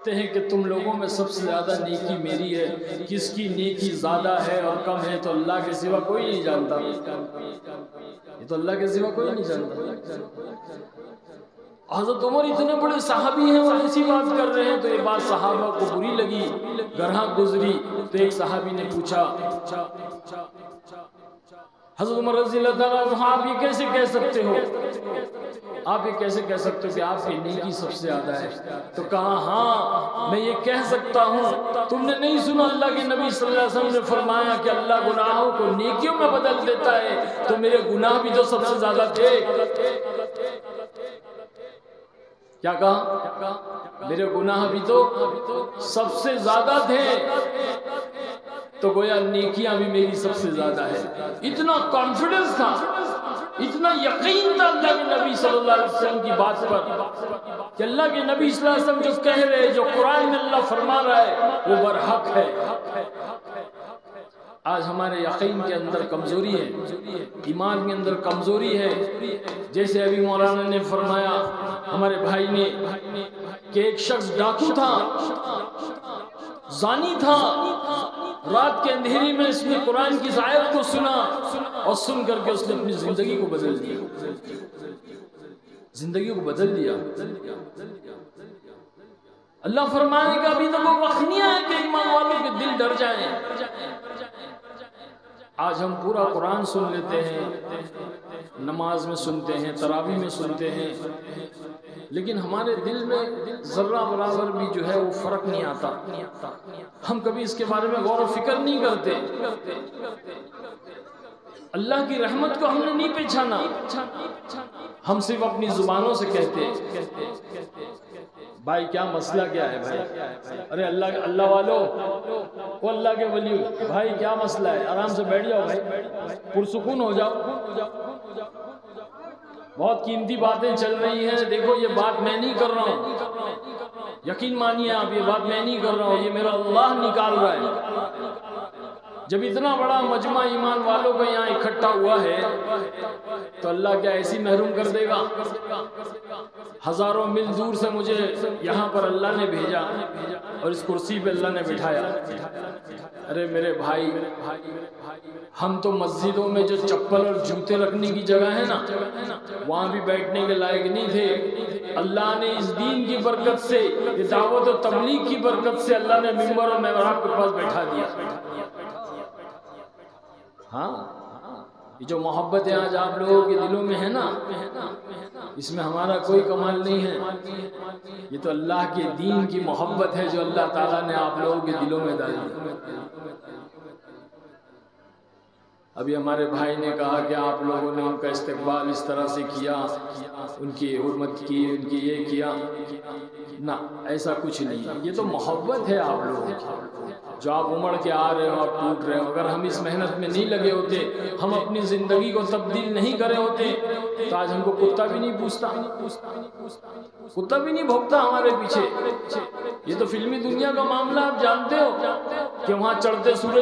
کہتے ہیں کہ تم لوگوں میں سب سے زیادہ نیکی میری ہے، کس کی نیکی زیادہ ہے اور کم ہے تو اللہ کے سوا کوئی نہیں جانتا، یہ تو اللہ کے سوا کوئی نہیں جانتا۔ حضرت عمر اتنے بڑے صحابی ہیں اور ایسی بات کر رہے ہیں، تو یہ بات صحابہ کو بری لگی، گرہاں گزری، تو ایک صحابی نے پوچھا حضرت عمر رضی اللہ تعالیٰ عنہ، آپ یہ کیسے کہہ سکتے ہو، آپ یہ کیسے کہہ سکتے ہو کہ آپ کی نیکی سب سے زیادہ ہے؟ تو کہا ہاں میں یہ کہہ سکتا ہوں، تم نے نہیں سنا اللہ کے نبی صلی اللہ علیہ وسلم نے فرمایا کہ اللہ گناہوں کو نیکیوں میں بدل دیتا ہے، تو میرے گناہ بھی تو سب سے زیادہ تھے۔ کیا کہا؟ میرے گناہ بھی تو سب سے زیادہ تھے، تو گویا نیکیاں بھی میری سب سے زیادہ ہے۔ اتنا کانفیڈنس تھا، اتنا یقین تھا اللہ کے نبی صلی اللہ علیہ وسلم کی بات پر کہ اللہ کے نبی صلی اللہ علیہ وسلم جو کہہ رہے، جو قرآن میں اللہ فرما رہا ہے وہ برحق ہے۔ آج ہمارے یقین کے اندر کمزوری ہے، ایمان کے اندر کمزوری ہے۔ جیسے ابھی مولانا نے فرمایا ہمارے بھائی نے کہ ایک شخص ڈاکو تھا، زانی تھا، رات کے اندھیری میں اس نے قرآن کی آیت کو سنا اور سن کر کے اس نے اپنی زندگی کو بدل دیا، زندگی کو بدل دیا۔ اللہ فرمائے گا ابھی تو وہ وقت نہیں آیا کہ ایمان والوں کے دل ڈر جائیں۔ آج ہم پورا قرآن سن لیتے ہیں، نماز میں سنتے ہیں، تراویح میں سنتے ہیں، لیکن ہمارے دل میں ذرہ برابر بھی جو ہے وہ فرق نہیں آتا، ہم کبھی اس کے بارے میں غور و فکر نہیں کرتے۔ اللہ کی رحمت کو ہم نے نہیں پہچانا، ہم صرف اپنی زبانوں سے کہتے بھائی کیا مسئلہ کیا ہے بھائی، ارے اللہ والوں، وہ اللہ کے ولی، بھائی کیا مسئلہ ہے، آرام سے بیٹھ جاؤ بھائی، پرسکون ہو جاؤ، بہت قیمتی باتیں چل رہی ہیں، دیکھو یہ بات میں نہیں کر رہا ہوں، یقین مانیے آپ، یہ بات میں نہیں کر رہا ہوں، یہ میرا اللہ نکال رہا ہے۔ جب اتنا بڑا مجمع ایمان والوں کا یہاں اکٹھا ہوا ہے تو اللہ کیا ایسی محروم کر دے گا؟ ہزاروں میل دور سے مجھے یہاں پر اللہ نے بھیجا اور اس کرسی پہ اللہ نے بٹھایا۔ ارے میرے بھائی، ہم تو مسجدوں میں جو چپل اور جوتے رکھنے کی جگہ ہے نا، وہاں بھی بیٹھنے کے لائق نہیں تھے۔ اللہ نے اس دین کی برکت سے، یہ دعوت و تبلیغ کی برکت سے اللہ نے ممبر اور محراب کے پاس بیٹھا دیا۔ ہاں، یہ جو محبتیں آج آپ لوگوں کے دلوں میں ہے نا، اس میں ہمارا کوئی کمال نہیں ہے، یہ تو اللہ کے دین کی محبت ہے جو اللہ تعالیٰ نے آپ لوگوں کے دلوں میں ڈالی۔ ابھی ہمارے بھائی نے کہا کہ آپ لوگوں نے ان کا استقبال اس طرح سے کیا، ان کی حرمت کی، ان کی یہ کیا، نہ ایسا کچھ نہیں، یہ تو محبت ہے آپ لوگوں کی، جو آپ امڑ کے آ رہے ہو، آپ ٹوٹ رہے ہو۔ اگر ہم اس محنت میں نہیں لگے ہوتے، ہم اپنی زندگی کو تبدیل نہیں کرے ہوتے تو آج ہم کو کتا بھی نہیں پوچھتا، کتا بھی نہیں بھوکتا ہمارے پیچھے۔ یہ تو فلمی دنیا کا معاملہ آپ جانتے ہو کہ وہاں چڑھتے سورج